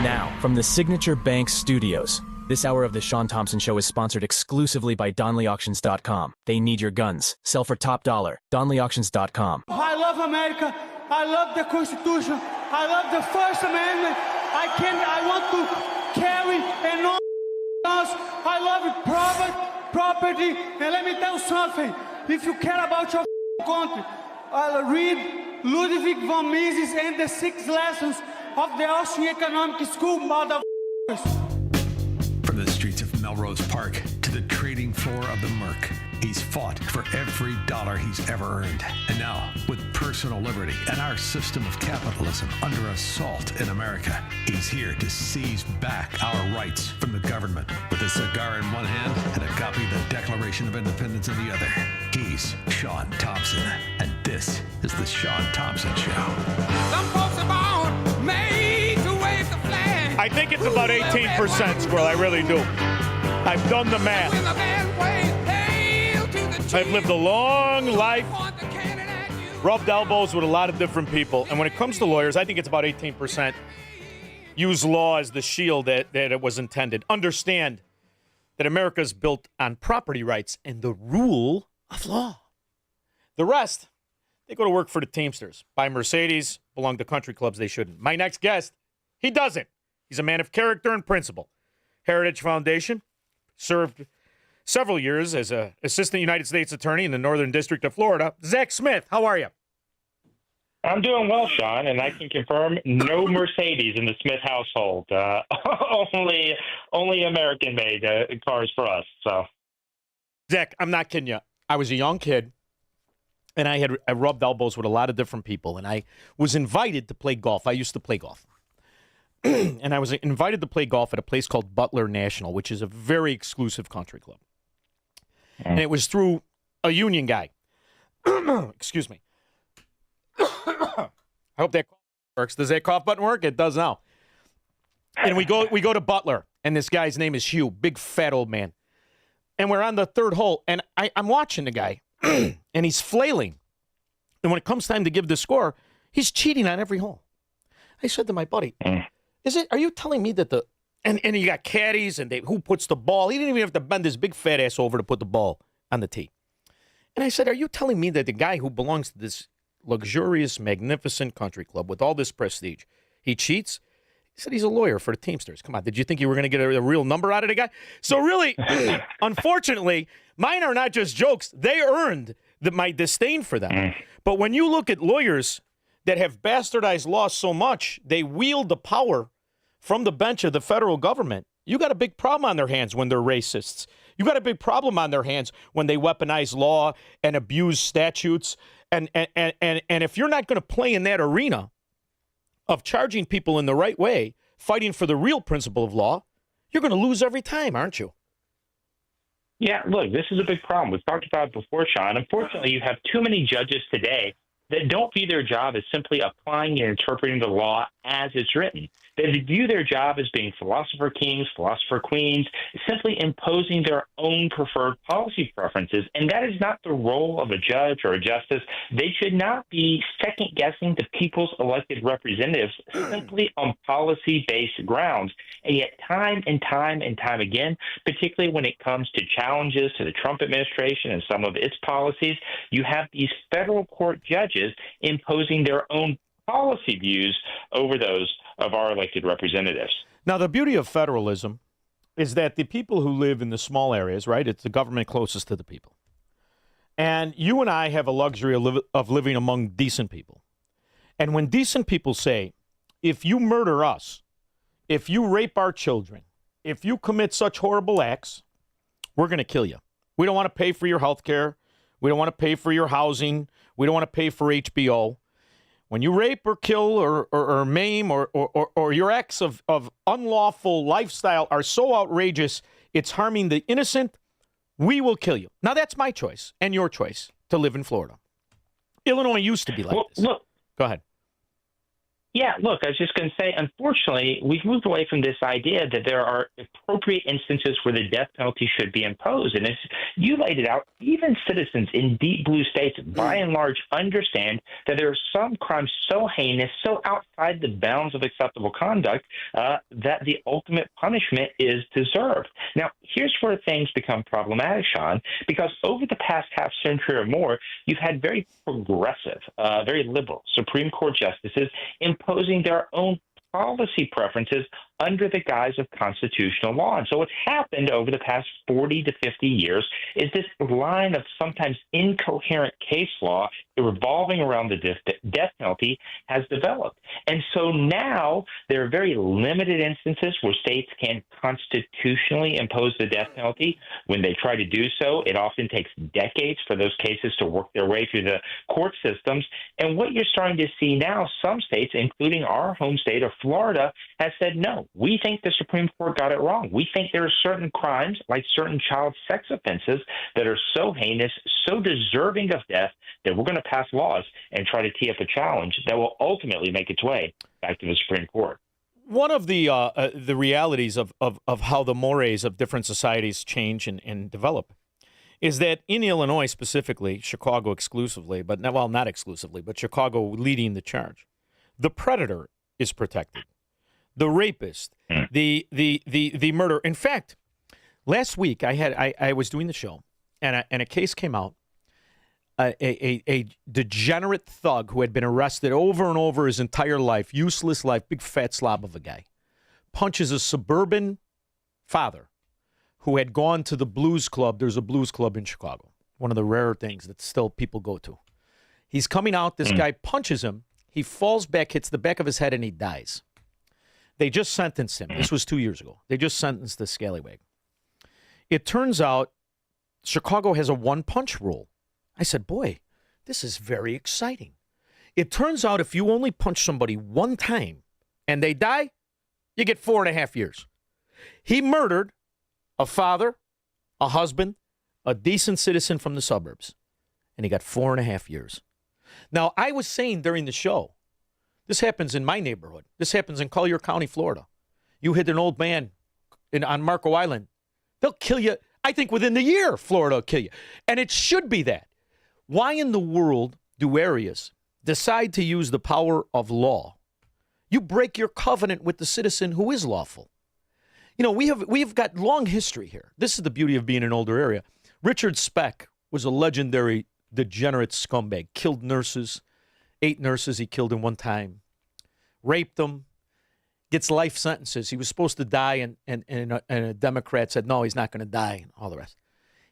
Now, from the Signature Bank Studios, this hour of the Shaun Thompson Show is sponsored exclusively by DonleyAuctions.com. They need your guns. Sell for top dollar. DonleyAuctions.com. I love America. I love the Constitution. I love the First Amendment. I want to carry and all else. I love it, property. And let me tell you something. If you care about your country, read Ludwig von Mises and the 6 lessons of the Austrian Economic School, motherfuckers. From the streets of Melrose Park to the trading floor of the Merc, he's fought for every dollar he's ever earned. And now, with personal liberty and our system of capitalism under assault in America, he's here to seize back our rights from the government. With a cigar in one hand and a copy of the Declaration of Independence in the other, he's Shaun Thompson. And this is the Shaun Thompson Show. Some folks are born made to wave the flag. I think it's about 18%, Squirrel. I really do. I've done the math. I've lived a long life, rubbed elbows with a lot of different people. And when it comes to lawyers, I think it's about 18% use law as the shield that it was intended. Understand that America is built on property rights and the rule of law. The rest, they go to work for the Teamsters, buy Mercedes, belong to country clubs they shouldn't. My next guest, he doesn't. He's a man of character and principle. Heritage Foundation, served several years as an assistant United States attorney in the Northern District of Florida. Zack Smith, how are you? I'm doing well, Shaun, and I can confirm no Mercedes in the Smith household. Only American-made cars for us. So, Zack, I'm not kidding you. I was a young kid, and I rubbed elbows with a lot of different people, and I was invited to play golf. I used to play golf. And I was invited to play golf at a place called Butler National, which is a very exclusive country club. And it was through a union guy. Excuse me. I hope that cough works. Does that cough button work? It does now. And we go to Butler, and this guy's name is Hugh, big fat old man. And we're on the third hole, and I'm watching the guy, and he's flailing. And when it comes time to give the score, he's cheating on every hole. I said to my buddy, are you telling me that and you got caddies and who puts the ball? He didn't even have to bend his big fat ass over to put the ball on the tee. And I said, are you telling me that the guy who belongs to this luxurious, magnificent country club with all this prestige, he cheats? He said he's a lawyer for the Teamsters. Come on, did you think you were going to get a real number out of the guy? So really, unfortunately, mine are not just jokes. They earned my disdain for them. But when you look at lawyers that have bastardized law so much, they wield the power from the bench of the federal government. You got a big problem on their hands when they're racists. You got a big problem on their hands when they weaponize law and abuse statutes. And if you're not going to play in that arena of charging people in the right way, fighting for the real principle of law, you're going to lose every time, aren't you? yeah, look, this is a big problem. We've talked about it before, Shaun. Unfortunately, you have too many judges today that don't view their job as simply applying and interpreting the law as it's written. They view their job as being philosopher kings, philosopher queens, simply imposing their own preferred policy preferences. And that is not the role of a judge or a justice. They should not be second-guessing the people's elected representatives simply on policy-based grounds. And yet time and time and time again, particularly when it comes to challenges to the Trump administration and some of its policies, you have these federal court judges imposing their own policy views over those of our elected representatives. Now, the beauty of federalism is that the people who live in the small areas, right, it's the government closest to the people. And you and I have a luxury of living among decent people. And when decent people say, if you murder us, if you rape our children, if you commit such horrible acts, we're going to kill you. We don't want to pay for your health care. We don't want to pay for your housing. We don't want to pay for HBO. When you rape or kill or maim or your acts of unlawful lifestyle are so outrageous, it's harming the innocent, we will kill you. Now, that's my choice and your choice to live in Florida. Illinois used to be like this. Look, go ahead. Yeah, look, I was just going to say, unfortunately, we've moved away from this idea that there are appropriate instances where the death penalty should be imposed. And as you laid it out, even citizens in deep blue states, by and large, understand that there are some crimes so heinous, so outside the bounds of acceptable conduct, that the ultimate punishment is deserved. Now, here's where things become problematic, Sean, because over the past half century or more, you've had very progressive, very liberal Supreme Court justices imposing their own policy preferences under the guise of constitutional law. And so what's happened over the past 40 to 50 years is this line of sometimes incoherent case law revolving around the death penalty has developed. And so now there are very limited instances where states can constitutionally impose the death penalty. When they try to do so, it often takes decades for those cases to work their way through the court systems. And what you're starting to see now, some states, including our home state of Florida, has said, no, we think the Supreme Court got it wrong. We think there are certain crimes, like certain child sex offenses, that are so heinous, so deserving of death, that we're going to pass laws and try to tee up a challenge that will ultimately make its way back to the Supreme Court. One of the realities of how the mores of different societies change and develop is that in Illinois specifically, Chicago exclusively, but not exclusively, but Chicago leading the charge, the predator is protected. The rapist, the murderer. In fact, last week I was doing the show, and a case came out. A degenerate thug who had been arrested over and over his entire life, useless life, big fat slob of a guy, punches a suburban father who had gone to the blues club. There's a blues club in Chicago, one of the rare things that still people go to. He's coming out. This guy punches him. He falls back, hits the back of his head, and he dies. They just sentenced him. This was 2 years ago. They just sentenced the scallywag. It turns out Chicago has a one-punch rule. I said, boy, this is very exciting. It turns out if you only punch somebody one time and they die, you get 4.5 years. He murdered a father, a husband, a decent citizen from the suburbs, and he got 4.5 years. Now, I was saying during the show, this happens in my neighborhood. This happens in Collier County, Florida. You hit an old man on Marco Island, they'll kill you. I think within the year, Florida will kill you. And it should be that. Why in the world do areas decide to use the power of law? You break your covenant with the citizen who is lawful. You know, we've got long history here. This is the beauty of being an older area. Richard Speck was a legendary degenerate scumbag. Killed nurses. 8 nurses he killed in one time. Raped them. Gets life sentences. He was supposed to die, and a Democrat said, no, he's not going to die, and all the rest.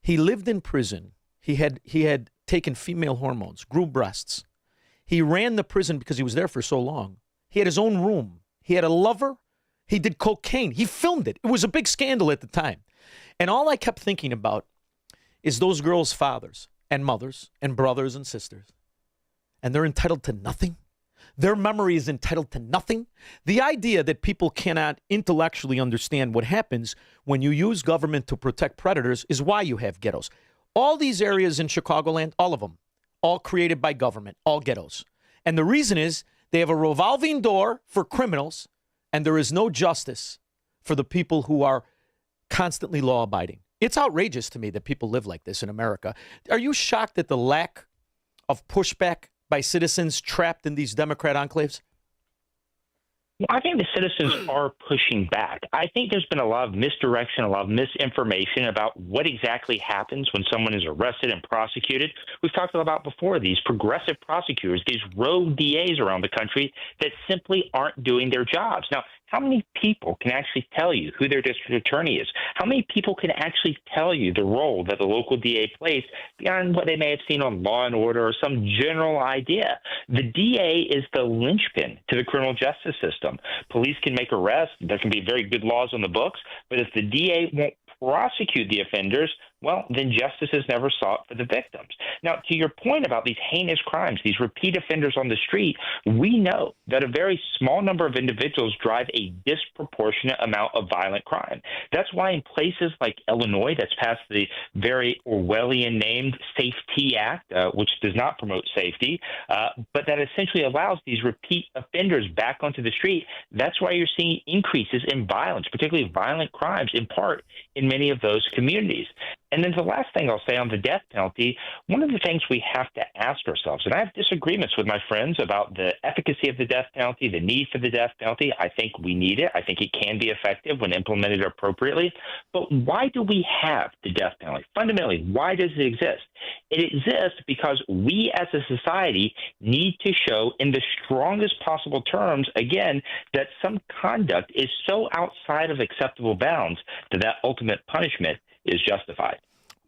He lived in prison. He had taken female hormones, grew breasts. He ran the prison because he was there for so long. He had his own room. He had a lover. He did cocaine. He filmed it. It was a big scandal at the time. And all I kept thinking about is those girls' fathers and mothers and brothers and sisters. And they're entitled to nothing. Their memory is entitled to nothing. The idea that people cannot intellectually understand what happens when you use government to protect predators is why you have ghettos. All these areas in Chicagoland, all of them, all created by government, all ghettos. And the reason is they have a revolving door for criminals, and there is no justice for the people who are constantly law-abiding. It's outrageous to me that people live like this in America. Are you shocked at the lack of pushback by citizens trapped in these Democrat enclaves? Well, I think the citizens are pushing back. I think there's been a lot of misdirection, a lot of misinformation about what exactly happens when someone is arrested and prosecuted. We've talked about before these progressive prosecutors, these rogue DAs around the country that simply aren't doing their jobs. Now, how many people can actually tell you who their district attorney is? How many people can actually tell you the role that the local DA plays beyond what they may have seen on Law and Order or some general idea? The DA is the linchpin to the criminal justice system. Police can make arrests. There can be very good laws on the books, but if the DA won't prosecute the offenders, well, then justice is never sought for the victims. Now, to your point about these heinous crimes, these repeat offenders on the street, we know that a very small number of individuals drive a disproportionate amount of violent crime. That's why in places like Illinois, that's passed the very Orwellian named Safety Act, which does not promote safety, but that essentially allows these repeat offenders back onto the street. That's why you're seeing increases in violence, particularly violent crimes, in part in many of those communities. And then the last thing I'll say on the death penalty, one of the things we have to ask ourselves, and I have disagreements with my friends about the efficacy of the death penalty, the need for the death penalty. I think we need it. I think it can be effective when implemented appropriately. But why do we have the death penalty? Fundamentally, why does it exist? It exists because we as a society need to show in the strongest possible terms, again, that some conduct is so outside of acceptable bounds that ultimate punishment is justified.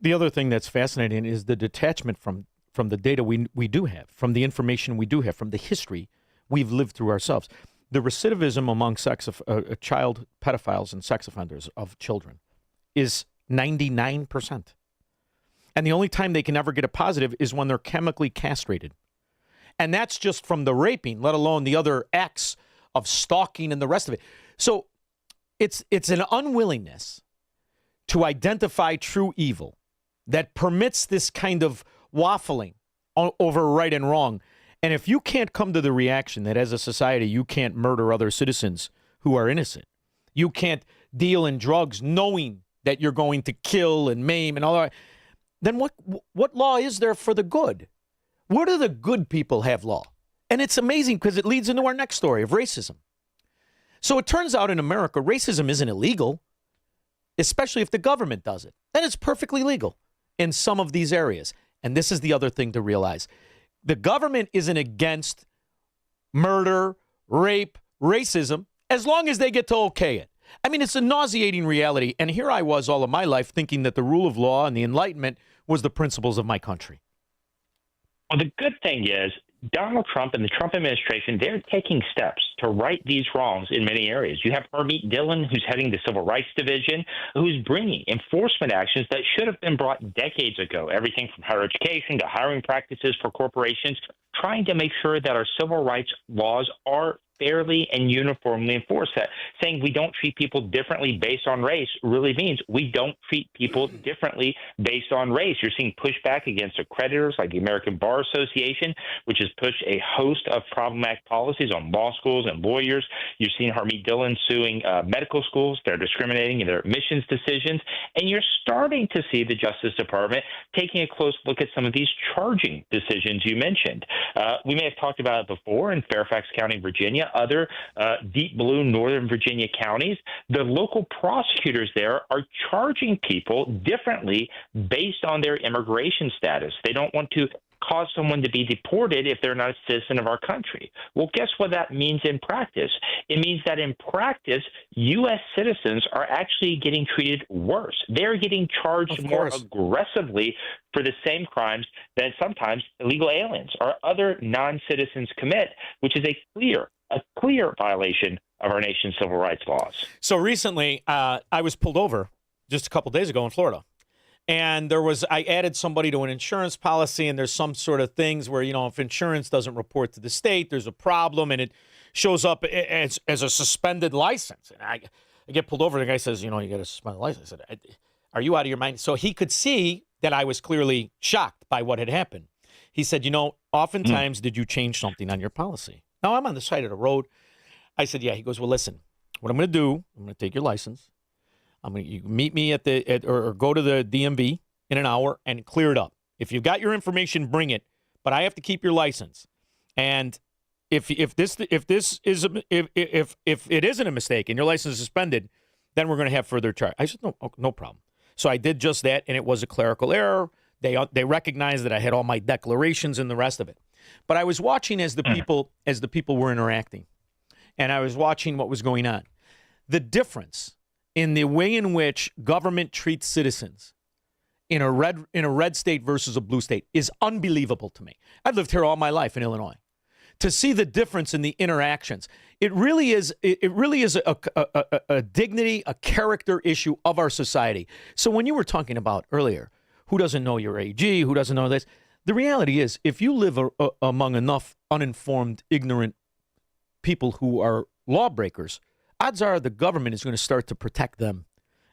The other thing that's fascinating is the detachment from the data we do have, from the information we do have, from the history we've lived through ourselves. The recidivism among child pedophiles and sex offenders of children is 99%. And the only time they can ever get a positive is when they're chemically castrated. And that's just from the raping, let alone the other acts of stalking and the rest of it. So it's an unwillingness to identify true evil that permits this kind of waffling over right and wrong. And if you can't come to the reaction that as a society you can't murder other citizens who are innocent, you can't deal in drugs knowing that you're going to kill and maim and all that, then what law is there for the good? Where do the good people have law? And it's amazing because it leads into our next story of racism. So it turns out in America, racism isn't illegal, especially if the government does it. Then it's perfectly legal in some of these areas. And this is the other thing to realize. The government isn't against murder, rape, racism, as long as they get to okay it. I mean, it's a nauseating reality. And here I was all of my life thinking that the rule of law and the Enlightenment was the principles of my country. Well, the good thing is Donald Trump and the Trump administration, they're taking steps to right these wrongs in many areas. You have Harmeet Dillon, who's heading the Civil Rights Division, who's bringing enforcement actions that should have been brought decades ago, everything from higher education to hiring practices for corporations, trying to make sure that our civil rights laws are fairly and uniformly enforced. That saying we don't treat people differently based on race really means we don't treat people differently based on race. You're seeing pushback against accreditors like the American Bar Association, which has pushed a host of problematic policies on law schools and lawyers. You're seeing Harmeet Dillon suing medical schools. They're discriminating in their admissions decisions. And you're starting to see the Justice Department taking a close look at some of these charging decisions you mentioned. We may have talked about it before in Fairfax County, Virginia, other deep blue Northern Virginia counties. The local prosecutors there are charging people differently based on their immigration status. They don't want to cause someone to be deported if they're not a citizen of our country. Well, guess what that means in practice? It means that in practice, U.S. citizens are actually getting treated worse. They're getting charged more aggressively for the same crimes that sometimes illegal aliens or other non-citizens commit, which is a clear violation of our nation's civil rights laws. So recently, I was pulled over just a couple days ago in Florida. And I added somebody to an insurance policy, and there's some sort of things where, if insurance doesn't report to the state, there's a problem, and it shows up as a suspended license. And I get pulled over, and the guy says, you got a suspended license. I said, are you out of your mind? So he could see that I was clearly shocked by what had happened. He said, oftentimes did you change something on your policy? Now, I'm on the side of the road. I said, yeah. He goes, well, listen, what I'm going to do, I'm going to take your license. You meet me or go to the DMV in an hour and clear it up. If you've got your information, bring it. But I have to keep your license. And if it isn't a mistake and your license is suspended, then we're going to have further charge. I said, no problem. So I did just that, and it was a clerical error. They recognized that I had all my declarations and the rest of it. But I was watching as the people were interacting, and I was watching what was going on. The difference in the way in which government treats citizens in a red state versus a blue state is unbelievable to me. I've lived here all my life in Illinois. to see the difference in the interactions. It really is a dignity, a character issue of our society. So when you were talking about earlier, who doesn't know your AG, who doesn't know this, the reality is if you live among enough uninformed, ignorant people who are lawbreakers, odds are the government is going to start to protect them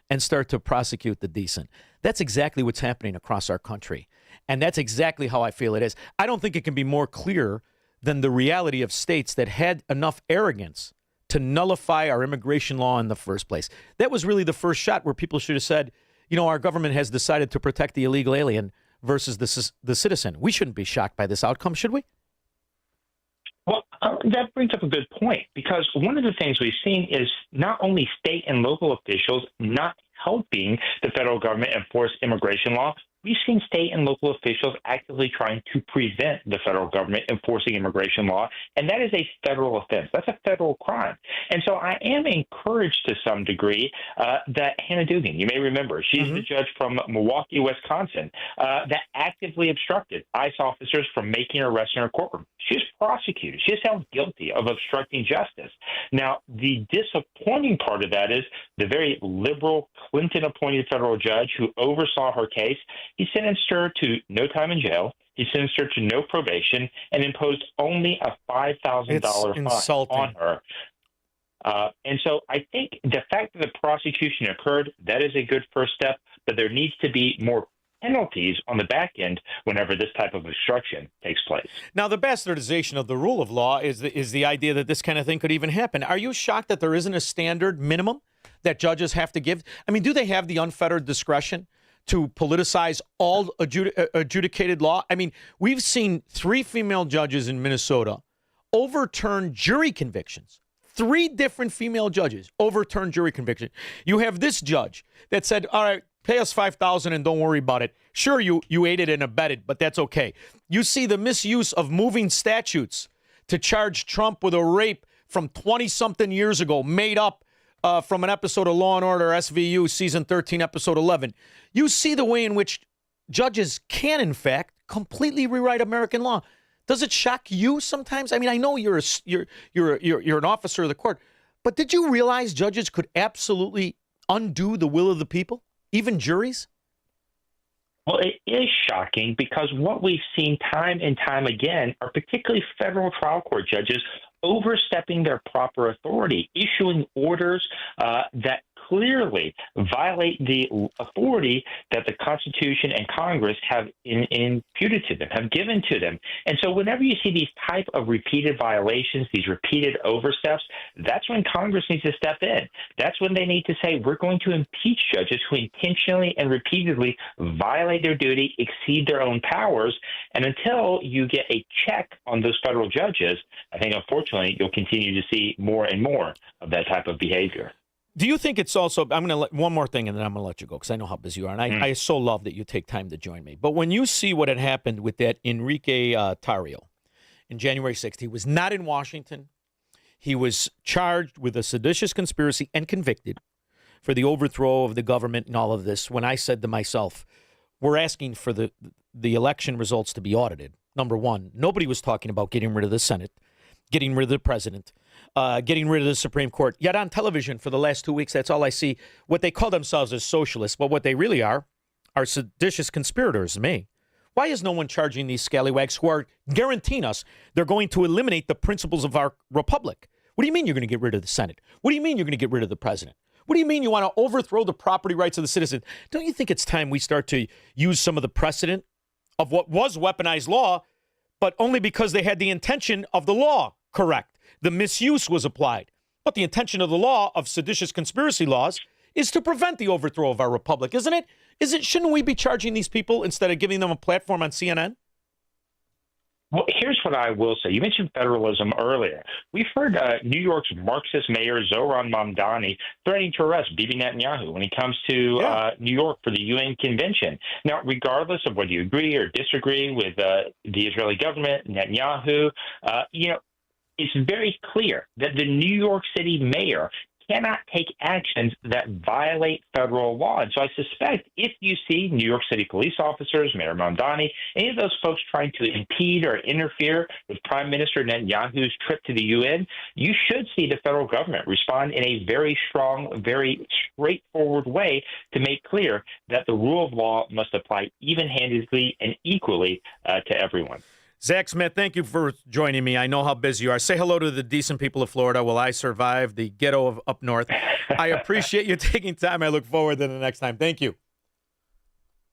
and start to prosecute the decent. That's exactly what's happening across our country. And that's exactly how I feel it is. I don't think it can be more clear than the reality of states that had enough arrogance to nullify our immigration law in the first place. That was really the first shot where people should have said, our government has decided to protect the illegal alien versus the citizen. We shouldn't be shocked by this outcome, should we? Well, that brings up a good point, because one of the things we've seen is not only state and local officials not helping the federal government enforce immigration law, we've seen state and local officials actively trying to prevent the federal government enforcing immigration law, and that is a federal offense. That's a federal crime. And so I am encouraged to some degree that Hannah Dugan, you may remember, she's the judge from Milwaukee, Wisconsin, that actively obstructed ICE officers from making an arrest in her courtroom. She was prosecuted. She was found guilty of obstructing justice. Now, the disappointing part of that is the very liberal Clinton-appointed federal judge who oversaw her case, he sentenced her to no time in jail. He sentenced her to no probation and imposed only a $5,000 fine on her. And so I think the fact that the prosecution occurred, that is a good first step, but there needs to be more penalties on the back end whenever this type of obstruction takes place. Now, the bastardization of the rule of law is the idea that this kind of thing could even happen. Are you shocked that there isn't a standard minimum that judges have to give? I mean, do they have the unfettered discretion to politicize all adjudicated law? I mean, we've seen 3 female judges in Minnesota overturn jury convictions. 3 different female judges overturned jury conviction. You have this judge that said, all right, pay us $5,000 and don't worry about it. Sure, you aided and abetted, but that's okay. You see the misuse of moving statutes to charge Trump with a rape from 20-something years ago, made up from an episode of Law & Order SVU, Season 13, Episode 11. You see the way in which judges can, in fact, completely rewrite American law. Does it shock you sometimes? I mean, I know you're an officer of the court, but did you realize judges could absolutely undo the will of the people, even juries? Well, it is shocking because what we've seen time and time again are particularly federal trial court judges overstepping their proper authority, issuing orders that clearly violate the authority that the Constitution and Congress have imputed to them, have given to them. And so whenever you see these type of repeated violations, these repeated oversteps, that's when Congress needs to step in. That's when they need to say, we're going to impeach judges who intentionally and repeatedly violate their duty, exceed their own powers. And until you get a check on those federal judges, I think, unfortunately, you'll continue to see more and more of that type of behavior. Do you think it's also, I'm going to one more thing and then I'm going to let you go because I know how busy you are. And I so love that you take time to join me. But when you see what had happened with that Enrique Tarrio in January 6th, he was not in Washington. He was charged with a seditious conspiracy and convicted for the overthrow of the government and all of this. When I said to myself, we're asking for the election results to be audited. Number one, nobody was talking about getting rid of the Senate, getting rid of the president, getting rid of the Supreme Court. Yet on television for the last 2 weeks, that's all I see. What they call themselves as socialists, but what they really are seditious conspirators, me. Why is no one charging these scallywags who are guaranteeing us they're going to eliminate the principles of our republic? What do you mean you're going to get rid of the Senate? What do you mean you're going to get rid of the president? What do you mean you want to overthrow the property rights of the citizens? Don't you think it's time we start to use some of the precedent of what was weaponized law, but only because they had the intention of the law correct? The misuse was applied. But the intention of the law of seditious conspiracy laws is to prevent the overthrow of our republic, isn't it? Shouldn't we be charging these people instead of giving them a platform on CNN? Well, here's what I will say. You mentioned federalism earlier. We've heard New York's Marxist mayor Zohran Mamdani threatening to arrest Bibi Netanyahu when he comes to New York for the UN convention. Now, regardless of whether you agree or disagree with the Israeli government, Netanyahu, it's very clear that the New York City mayor cannot take actions that violate federal law. And so I suspect if you see New York City police officers, Mayor Mamdani, any of those folks trying to impede or interfere with Prime Minister Netanyahu's trip to the UN, you should see the federal government respond in a very strong, very straightforward way to make clear that the rule of law must apply even-handedly and equally to everyone. Zack Smith, thank you for joining me. I know how busy you are. Say hello to the decent people of Florida while I survive the ghetto of up north. I appreciate you taking time. I look forward to the next time. Thank you.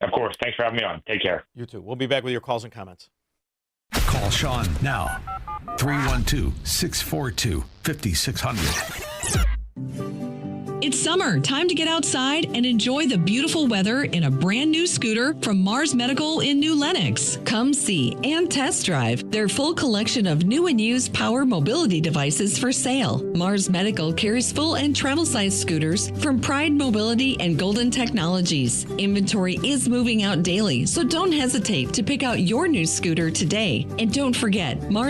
Of course. Thanks for having me on. Take care. You too. We'll be back with your calls and comments. Call Shaun now. 312-642-5600. It's summer. Time to get outside and enjoy the beautiful weather in a brand new scooter from Mars Medical in New Lenox. Come see and test drive their full collection of new and used power mobility devices for sale. Mars Medical carries full and travel size scooters from Pride Mobility and Golden Technologies. Inventory is moving out daily, so don't hesitate to pick out your new scooter today. And don't forget, Mars